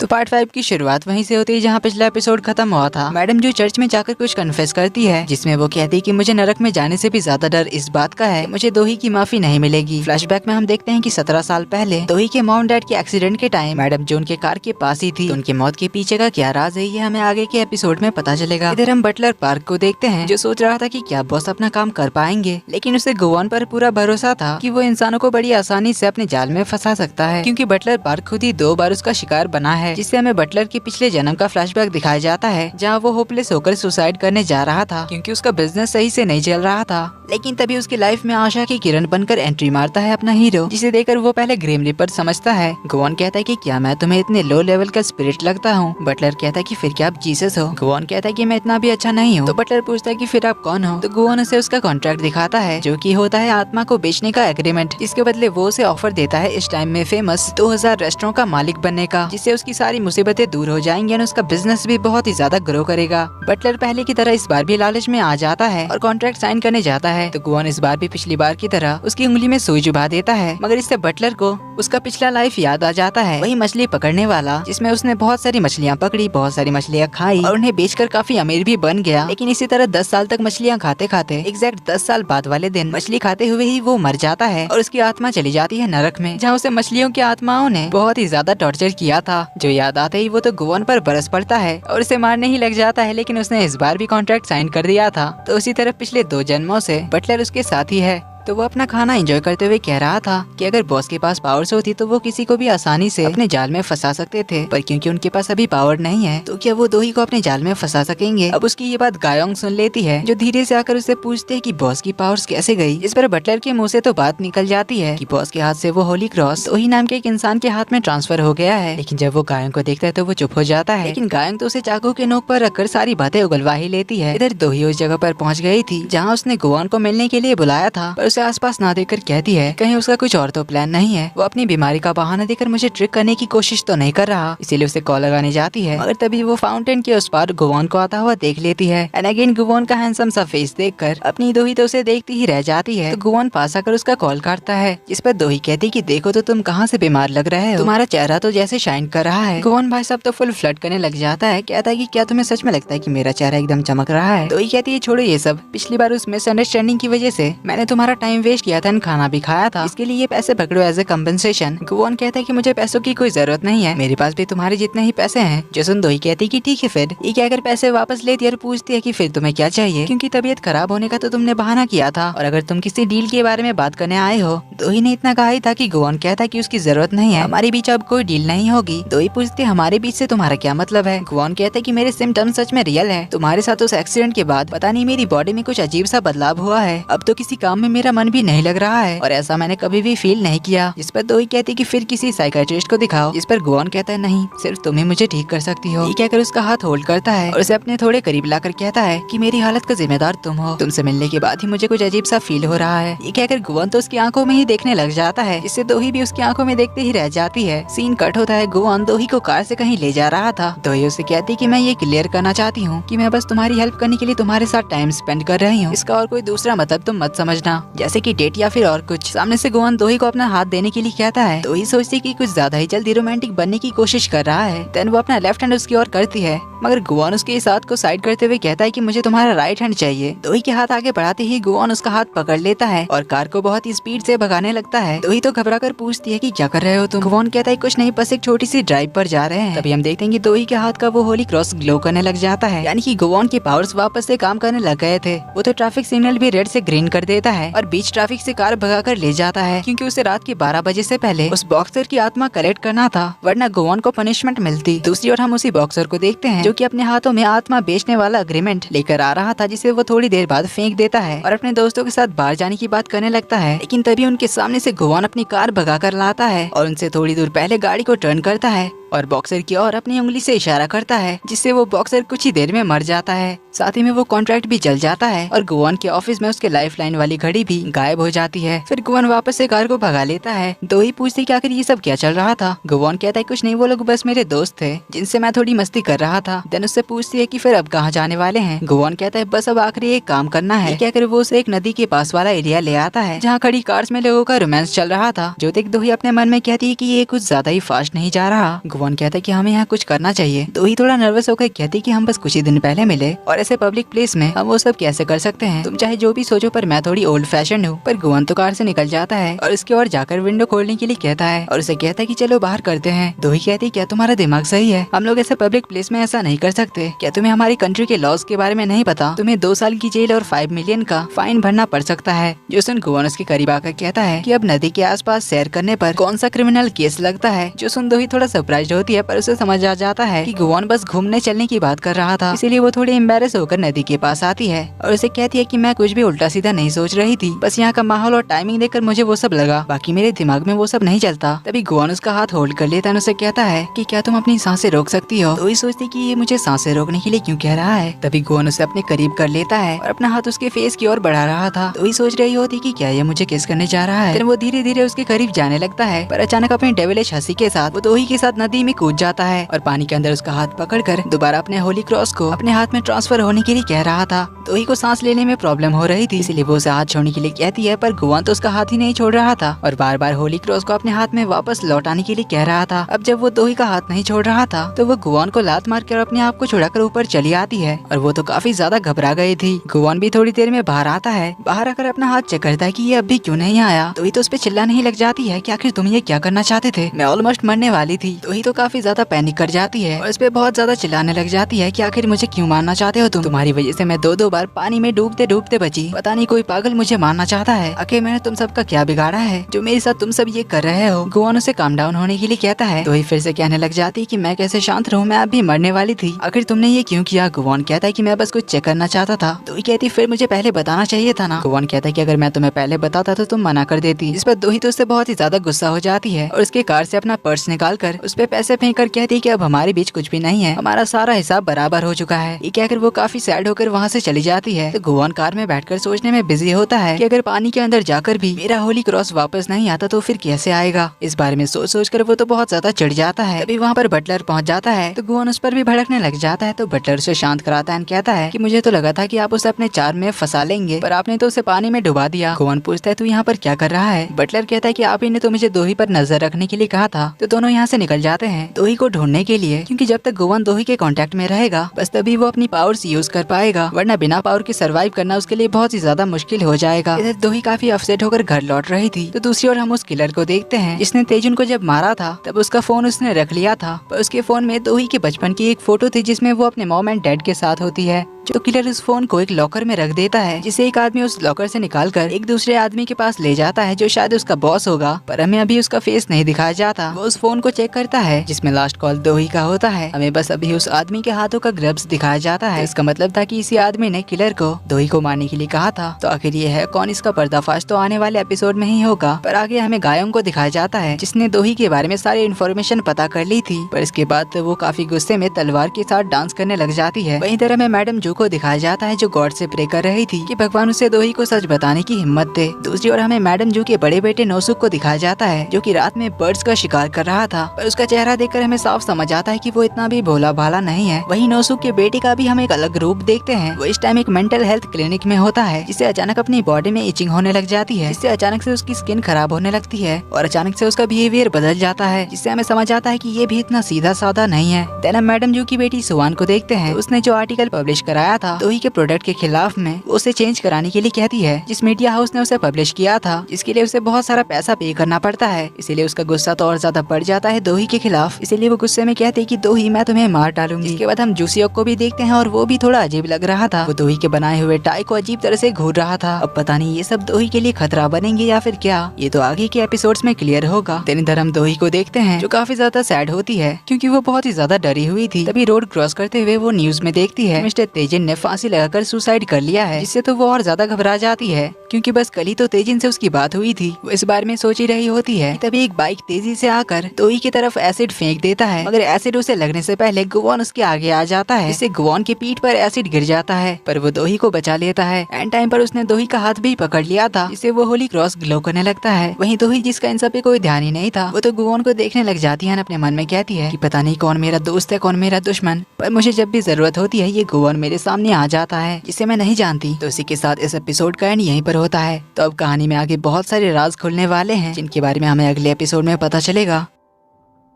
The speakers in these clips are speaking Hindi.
तो पार्ट 5 की शुरुआत वहीं से होती है जहाँ पिछला एपिसोड खत्म हुआ था। मैडम जो चर्च में जाकर कुछ कन्फेस करती है, जिसमें वो कहती है कि मुझे नरक में जाने से भी ज्यादा डर इस बात का है मुझे दोही की माफी नहीं मिलेगी। फ्लैशबैक में हम देखते हैं कि 17 साल पहले दोही के मॉम डैड के एक्सीडेंट के टाइम मैडम जो उनके कार के पास ही थी, तो उनकी मौत के पीछे का क्या राज है ये हमें आगे के एपिसोड में पता चलेगा। इधर हम बटलर पार्क को देखते हैं जो सोच रहा था कि क्या बॉस अपना काम कर पाएंगे, लेकिन उसे गोवान पर पूरा भरोसा था कि वो इंसानों को बड़ी आसानी से अपने जाल में फंसा सकता है, क्योंकि बटलर पार्क खुद ही 2 बार उसका शिकार बना है। जिससे हमें बटलर के पिछले जन्म का फ्लैशबैक दिखाया जाता है जहाँ वो होपलेस होकर सुसाइड करने जा रहा था क्योंकि उसका बिजनेस सही से नहीं चल रहा था। लेकिन तभी उसकी लाइफ में आशा की किरण बनकर एंट्री मारता है अपना हीरो, जिसे देखकर वो पहले ग्रेम रिपर समझता है। गोवान कहता है कि क्या मैं तुम्हें इतने लो लेवल का स्पिरिट लगता हूँ? बटलर कहता है कि फिर क्या आप जीसस हो? गोवान कहता है कि मैं इतना भी अच्छा नहीं हूँ। तो बटलर पूछता है कि फिर आप कौन हो? तो गोवान उसे उसका कॉन्ट्रैक्ट दिखाता है जो कि होता है आत्मा को बेचने का एग्रीमेंट, जिसके बदले वो उसे ऑफर देता है इस टाइम में फेमस 2000 रेस्टोरेंट का मालिक बनने का, जिससे उसकी सारी मुसीबतें दूर हो जाएंगी और उसका बिजनेस भी बहुत ही ज्यादा ग्रो करेगा। बटलर पहले की तरह इस बार भी लालच में आ जाता है और कॉन्ट्रैक्ट साइन करने जाता है। तो गोवान इस बार भी पिछली बार की तरह उसकी उंगली में सुई चुभा देता है, मगर इससे बटलर को उसका पिछला लाइफ याद आ जाता है, वही मछली पकड़ने वाला जिसमें उसने बहुत सारी मछलियाँ पकड़ी, बहुत सारी मछलियाँ खाई और उन्हें बेचकर काफी अमीर भी बन गया। लेकिन इसी तरह 10 साल तक मछलियाँ खाते खाते एग्जैक्ट 10 साल बाद वाले दिन मछली खाते हुए ही वो मर जाता है और उसकी आत्मा चली जाती है नरक में, जहाँ उसे मछलियों की आत्माओं ने बहुत ही ज्यादा टॉर्चर किया था। जो याद आते ही वो तो गोवान पर बरस पड़ता है और उसे मारने ही लग जाता है, लेकिन उसने इस बार भी कॉन्ट्रैक्ट साइन कर दिया था। तो उसी तरह पिछले 2 जन्मों से बटलर उसके साथ ही है। तो वो अपना खाना एंजॉय करते हुए कह रहा था कि अगर बॉस के पास पावर्स होती तो वो किसी को भी आसानी से अपने जाल में फंसा सकते थे, पर क्योंकि उनके पास अभी पावर नहीं है तो क्या वो दोही को अपने जाल में फंसा सकेंगे? अब उसकी ये बात गायोंग सुन लेती है, जो धीरे से आकर उससे पूछते है कि बॉस की पावर्स कैसे गई। इस पर बटलर के मुंह से तो बात निकल जाती है कि बॉस के हाथ से वो होली क्रॉस दोही नाम के एक इंसान के हाथ में ट्रांसफर हो गया है। लेकिन जब वो गायोंग को देखता है तो वो चुप हो जाता है, लेकिन गायोंग तो उसे चाकू के नोक पर रखकर सारी बातें उगलवा ही लेती है। इधर दोही उस जगह पर पहुँच गई थी जहाँ उसने गोवान को मिलने के लिए बुलाया था, पर उसे आसपास ना देख कहती है कहीं उसका कुछ और तो प्लान नहीं है। वो अपनी बीमारी का बहाना देकर मुझे ट्रिक करने की कोशिश तो नहीं कर रहा, इसीलिए उसे कॉल लगाने जाती है। मगर तभी वो फाउंटेन के उस पार गोवान को आता हुआ देख लेती है। एंड अगेन गोवान का हैंडसम सा फेस देखकर अपनी दोही तो उसे देखती ही रह जाती है। तो गोवान पास आकर उसका कॉल काटता है, जिस पर दोही कहती कि देखो तो तुम कहाँ से बीमार लग रहे हो, तुम्हारा चेहरा तो जैसे शाइन कर रहा है। गोवान भाई साहब तो फुल फ्लर्ट करने लग जाता है, कहता है कि क्या तुम्हें सच में लगता है कि मेरा चेहरा एकदम चमक रहा है? दोही कहती है छोड़ो ये सब, पिछली बार उस मिसअंडरस्टैंडिंग की वजह से मैंने तुम्हारा टाइम वेस्ट किया था, खाना भी खाया था, इसके लिए ये पैसे पकड़ो एज ए कम्पेंसेशन। गोवान कहता है कि मुझे पैसों की कोई जरूरत नहीं है, मेरे पास भी तुम्हारे जितने ही पैसे हैं। जसुन दोही कहती कि ठीक है फिर। ये कहकर पैसे वापस लेती और पूछती है कि फिर तुम्हें क्या चाहिए, क्योंकि तबीयत खराब होने का तो तुमने बहाना किया था और अगर तुम किसी डील के बारे में बात करने आए हो। दोही ने इतना कहा ही था कि गोवान कहता कि उसकी जरूरत नहीं है, हमारे बीच अब कोई डील नहीं होगी। दोही पूछती हमारे बीच से तुम्हारा क्या मतलब है? गोवान कहता है कि मेरे सिम्टम सच में रियल है, तुम्हारे साथ उस एक्सीडेंट के बाद पता नहीं मेरी बॉडी में कुछ अजीब सा बदलाव हुआ है, अब तो किसी काम में मेरा मन भी नहीं लग रहा है और ऐसा मैंने कभी भी फील नहीं किया। जिस पर दोही कहती कि फिर किसी साइकियाट्रिस्ट को दिखाओ। जिस पर गोवान कहता है नहीं, सिर्फ तुम ही मुझे ठीक कर सकती हो। ये कहकर उसका हाथ होल्ड करता है और उसे अपने थोड़े करीब लाकर कहता है कि मेरी हालत का जिम्मेदार तुम हो, तुमसे मिलने के बाद ही मुझे कुछ अजीब सा फील हो रहा है। ये कहकर गोवान तो उसकी आंखों में ही देखने लग जाता है, जिससे दोही भी उसकी आंखों में देखते ही रह जाती है। सीन कट होता है, गोवान दोही को कार से कहीं ले जा रहा था। दोही उसे कहती कि मैं ये क्लियर करना चाहती हूँ कि मैं बस तुम्हारी हेल्प करने के लिए तुम्हारे साथ टाइम स्पेंड कर रही हूँ, इसका और कोई दूसरा मतलब तुम मत समझना, जैसे की डेट या फिर और कुछ। सामने से गोवान दोही को अपना हाथ देने के लिए कहता है, तो ही सोचती कि कुछ ज्यादा ही जल्दी रोमांटिक बनने की कोशिश कर रहा है। देन वो अपना लेफ्ट हैंड उसकी ओर करती है, मगर गोवान उसके इस हाथ को साइड करते हुए कहता है कि मुझे तुम्हारा राइट हैंड चाहिए। दोही के हाथ आगे बढ़ाते ही गोवान उसका हाथ पकड़ लेता है और कार को बहुत ही स्पीड से भगाने लगता है। दोही तो घबरा कर पूछती है कि क्या कर रहे हो तुम? गोवान कहता है कुछ नहीं, बस एक छोटी सी ड्राइव पर जा रहे हैं। तभी हम देखते हैं कि दोही के हाथ का वो होली क्रॉस ग्लो करने लग जाता है, यानी कि गोवान के पावर्स वापस से काम करने लग गए थे। वो तो ट्रैफिक सिग्नल भी रेड से ग्रीन कर देता है और बीच ट्रैफिक से कार भगाकर ले जाता है, क्योंकि उसे रात के 12 बजे से पहले उस बॉक्सर की आत्मा कलेक्ट करना था, वरना गोवान को पनिशमेंट मिलती। दूसरी ओर हम उसी बॉक्सर को देखते हैं जो कि अपने हाथों में आत्मा बेचने वाला एग्रीमेंट लेकर आ रहा था, जिसे वो थोड़ी देर बाद फेंक देता है और अपने दोस्तों के साथ बाहर जाने की बात करने लगता है। लेकिन तभी उनके सामने से गोवान अपनी कार भगा कर लाता है और उनसे थोड़ी दूर पहले गाड़ी को टर्न करता है और बॉक्सर की ओर अपनी उंगली से इशारा करता है, जिससे वो बॉक्सर कुछ ही देर में मर जाता है। साथ ही में वो कॉन्ट्रैक्ट भी जल जाता है और गोवान के ऑफिस में उसके लाइफ लाइन वाली घड़ी भी गायब हो जाती है। फिर गोवान वापस से कार को भगा लेता है। दोही पूछती कि आखिर ये सब क्या चल रहा था? गोवान कहता है कुछ नहीं, वो लोग बस मेरे दोस्त थे जिनसे मैं थोड़ी मस्ती कर रहा था। देन उससे पूछती है कि फिर अब कहाँ जाने वाले हैं? गोवान कहता है बस अब आखिरी एक काम करना है। कहकर वो उसे एक नदी के पास वाला एरिया ले आता है जहाँ खड़ी कार्स में लोगों का रोमांस चल रहा था। जो देख दोही अपने मन में कहती है कि ये कुछ ज्यादा ही फास्ट नहीं जा रहा। गुवान कहता है कि हमें यहाँ कुछ करना चाहिए। दोही थोड़ा नर्वस होकर कहती कि हम बस कुछ ही दिन पहले मिले और ऐसे पब्लिक प्लेस में हम वो सब कैसे कर सकते हैं, तुम चाहे जो भी सोचो पर मैं थोड़ी ओल्ड फैशन हूँ। पर गुवान तो कार से निकल जाता है और उसके और जाकर विंडो खोलने के लिए कहता है और उसे कहता है कि चलो बाहर करते हैं। दोही कहती क्या तुम्हारा दिमाग सही है, हम लोग ऐसे पब्लिक प्लेस में ऐसा नहीं कर सकते। क्या तुम्हें हमारी कंट्री के लॉज के बारे में नहीं पता, तुम्हें 2 साल की जेल और 5 मिलियन का फाइन भरना पड़ सकता है। जो सुन गुवान उसके करीब आकर कहता है कि अब नदी के आसपास सैर करने पर कौन सा क्रिमिनल केस लगता है। जो सुन दोही थोड़ा सरप्राइज होती है पर उसे समझ आ जाता है कि गुवान बस घूमने चलने की बात कर रहा था, इसीलिए वो थोड़ी एम्बेरस होकर नदी के पास आती है और उसे कहती है कि मैं कुछ भी उल्टा सीधा नहीं सोच रही थी, बस यहाँ का माहौल और टाइमिंग देखकर मुझे वो सब लगा, बाकी मेरे दिमाग में वो सब नहीं चलता। तभी गुवान उसका हाथ होल्ड कर लेता है, उसे कहता है कि क्या तुम अपनी सांसें रोक सकती हो। दोही सोचती कि ये मुझे सांसें रोकने के लिए क्यों कह रहा है। तभी गुवान उसे अपने करीब कर लेता है और अपना हाथ उसके फेस की ओर बढ़ा रहा था। दोही सोच रही होती कि क्या ये मुझे किस करने जा रहा है। फिर वो धीरे धीरे उसके करीब जाने लगता है पर अचानक अपनी डेविलिश हंसी के साथ वो दोही के साथ नदी में कूद जाता है और पानी के अंदर उसका हाथ पकड़कर दोबारा अपने होली क्रॉस को अपने हाथ में ट्रांसफर होने के लिए कह रहा था। दोही को सांस लेने में प्रॉब्लम हो रही थी, इसलिए वो उसे हाथ छोड़ने के लिए कहती है पर गुवान तो उसका हाथ ही नहीं छोड़ रहा था और बार बार होली क्रॉस को अपने हाथ में वापस लौटाने के लिए कह रहा था। अब जब वो दोही का हाथ नहीं छोड़ रहा था तो वो गुवान को लात मारकर अपने आप को छुड़ाकर ऊपर चली आती है और वो तो काफी ज्यादा घबरा गई थी। गुवान भी थोड़ी देर में बाहर आता है, बाहर आकर अपना हाथ चेक करता है कि ये अब भी क्यों नहीं आया। दोही तो उस पे चिल्लाने ही लग जाती है कि आखिर तुम ये क्या करना चाहते थे, मैं ऑलमोस्ट मरने वाली थी। दोही तो काफी ज्यादा पैनिक कर जाती है और इस पे बहुत ज्यादा चिल्लाने लग जाती है कि आखिर मुझे क्यों मारना चाहते हो तुम, तुम्हारी वजह से मैं 2-2 बार पानी में डूबते डूबते बची, पता नहीं कोई पागल मुझे मारना चाहता है, आखिर मैंने तुम सबका क्या बिगाड़ा है जो मेरे साथ तुम सब ये कर रहे हो। गुवान उसे काम डाउन होने के लिए कहता है। दोही फिर से कहने लग जाती है कि मैं कैसे शांत रहूं, मैं अभी मरने वाली थी, आखिर तुमने ये क्यों किया। गुवान कहता है कि मैं बस कुछ चेक करना चाहता था। दोही कहती फिर मुझे पहले बताना चाहिए था ना। गुवान कहता है कि अगर मैं तुम्हें पहले बताता तो तुम मना कर देती। इस पर दोही तो उससे बहुत ही ज्यादा गुस्सा हो जाती है और उसके कार से अपना पर्स निकाल कर उस पे पैसे फेंक कर कहती है कि अब हमारे बीच कुछ भी नहीं है, हमारा सारा हिसाब बराबर हो चुका है। ये कहकर वो काफी सैड होकर वहाँ से चली जाती है। तो गुवान कार में बैठकर सोचने में बिजी होता है कि अगर पानी के अंदर जाकर भी मेरा होली क्रॉस वापस नहीं आता तो फिर कैसे आएगा। इस बारे में सोच सोच कर वो तो बहुत ज्यादा चिढ़ जाता है। तभी वहाँ पर बटलर पहुँच जाता है तो गुवान उस पर भी भड़कने लग जाता है। तो बटलर उसे शांत कराता है, कहता है कि मुझे तो लगा था कि आप उसे अपने चार में फंसा लेंगे पर आपने तो उसे पानी में डुबा दिया। गुवान पूछता है तू यहाँ पर क्या कर रहा है। बटलर कहता है कि आप ही ने तो मुझे दोही पर नजर रखने के लिए कहा था। तो दोनों यहाँ से निकल जाते हैं दोही को ढूंढने के लिए, क्योंकि जब तक गुवान दोही के कांटेक्ट में रहेगा बस तभी वो अपनी पावर्स यूज कर पाएगा, वरना बिना पावर के सरवाइव करना उसके लिए बहुत ही ज्यादा मुश्किल हो जाएगा। इधर दोही काफी अपसेट होकर घर लौट रही थी तो दूसरी ओर हम उस किलर को देखते हैं जिसने तेजुन को जब मारा था तब उसका फोन उसने रख लिया था, पर उसके फोन में दोही के बचपन की एक फोटो थी जिसमें वो अपने मॉम एंड डैड के साथ होती है। जो किलर उस फोन को एक लॉकर में रख देता है जिसे एक आदमी उस लॉकर से निकालकर एक दूसरे आदमी के पास ले जाता है जो शायद उसका बॉस होगा, पर हमें अभी उसका फेस नहीं दिखाया जाता। वो उस फोन को चेक करता है जिसमें लास्ट कॉल दोही का होता है, हमें बस अभी उस आदमी के हाथों का ग्लव्स दिखाया जाता है। इसका मतलब था कि इसी आदमी ने किलर को दोही को मारने के लिए कहा था। तो आखिर ये है कौन, इसका पर्दाफाश तो आने वाले एपिसोड में ही होगा। पर आगे हमें गायों को दिखाया जाता है जिसने दोही के बारे में सारी इन्फॉर्मेशन पता कर ली थी, पर इसके बाद वो काफी गुस्से में तलवार के साथ डांस करने लग जाती है। वहीं तरह हमें मैडम जू को दिखाया जाता है जो गॉड से प्रे कर रही थी कि भगवान उसे दोही को सच बताने की हिम्मत दे। दूसरी ओर हमें मैडम जू के बड़े बेटे नोसुक को दिखाया जाता है जो कि रात में बर्ड्स का शिकार कर रहा था, पर उसका चेहरा देखकर हमें साफ समझ आता है कि वो इतना भी भोला भाला नहीं है। वहीं नोसुक के बेटे का भी हम एक अलग रूप देखते हैं। वो इस टाइम एक मेंटल हेल्थ क्लिनिक में होता है जिससे अचानक अपनी बॉडी में इचिंग होने लग जाती है, जिससे अचानक से उसकी स्किन खराब होने लगती है और अचानक से उसका बिहेवियर बदल जाता है, जिससे हमें समझ आता है कि ये भी इतना सीधा साधा नहीं है। देन हम मैडम जू की बेटी सुवान को देखते हैं। उसने जो आर्टिकल पब्लिश कराया था दोही के प्रोडक्ट के खिलाफ में उसे चेंज कराने के लिए कहती है, जिस मीडिया हाउस ने उसे पब्लिश किया था, जिसके लिए उसे बहुत सारा पैसा पे करना पड़ता है। इसीलिए उसका गुस्सा तो और ज्यादा बढ़ जाता है दोही के खिलाफ। इसीलिए वो गुस्से में कहती है कि दोही मैं तुम्हें मार डालूंगी। इसके बाद हम जूसियोक को भी देखते हैं और वो भी थोड़ा अजीब लग रहा था। वो दोही के बनाए हुए टाई को अजीब तरह से घूर रहा था। अब पता नहीं ये सब दोही के लिए खतरा बनेंगे या फिर क्या, ये तो आगे के एपिसोड्स में क्लियर होगा। देन इधर हम दोही को देखते हैं जो काफी ज्यादा सैड होती है क्योंकि वो बहुत ही ज्यादा डरी हुई थी। तभी रोड क्रॉस करते हुए वो न्यूज में देखती है मिस्टर तेजिन ने फांसी लगाकर सुसाइड कर लिया है, जिससे तो वो और ज्यादा घबरा जाती है क्योंकि बस कल ही तो तेजिन से उसकी बात हुई थी। वो इस बारे में सोच ही रही होती है। तभी एक बाइक तेजी से आकर दोही की तरफ एसिड फेंक देता है, मगर एसिड उसे लगने से पहले गुवान उसके आगे आ जाता है, जिससे गुवान की पीठ पर एसिड गिर जाता है, पर वो दोही को बचा लेता है। एंड टाइम पर उसने दोही का हाथ भी पकड़ लिया था, जिससे वो होली क्रॉस ग्लो करने लगता है। वहीं दोही, जिसका इन सब पे कोई ध्यान ही नहीं था, वो तो गुवान को देखने लग जाती है। अपने मन में कहती है कि पता नहीं कौन मेरा दोस्त है कौन मेरा दुश्मन, पर मुझे जब भी जरूरत होती है ये गुवान मेरे सामने आ जाता है जिसे मैं नहीं जानती। तो इसी के साथ इस एपिसोड का एंड यहीं पर होता है। तो अब कहानी में आगे बहुत सारे राज खुलने वाले हैं जिनके बारे में हमें अगले एपिसोड में पता चलेगा।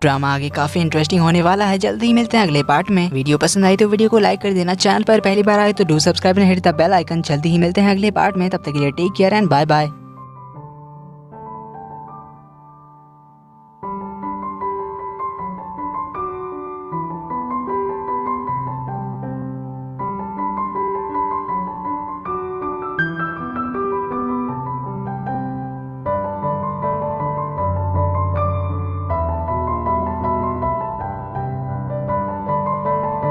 ड्रामा आगे काफी इंटरेस्टिंग होने वाला है। जल्दी ही मिलते हैं अगले पार्ट में। वीडियो पसंद आई तो वीडियो को लाइक कर देना। चैनल पर पहली बार आए तो do subscribe and hit the bell icon. जल्दी ही मिलते हैं अगले पार्ट में। तब तक के लिए take care and bye bye.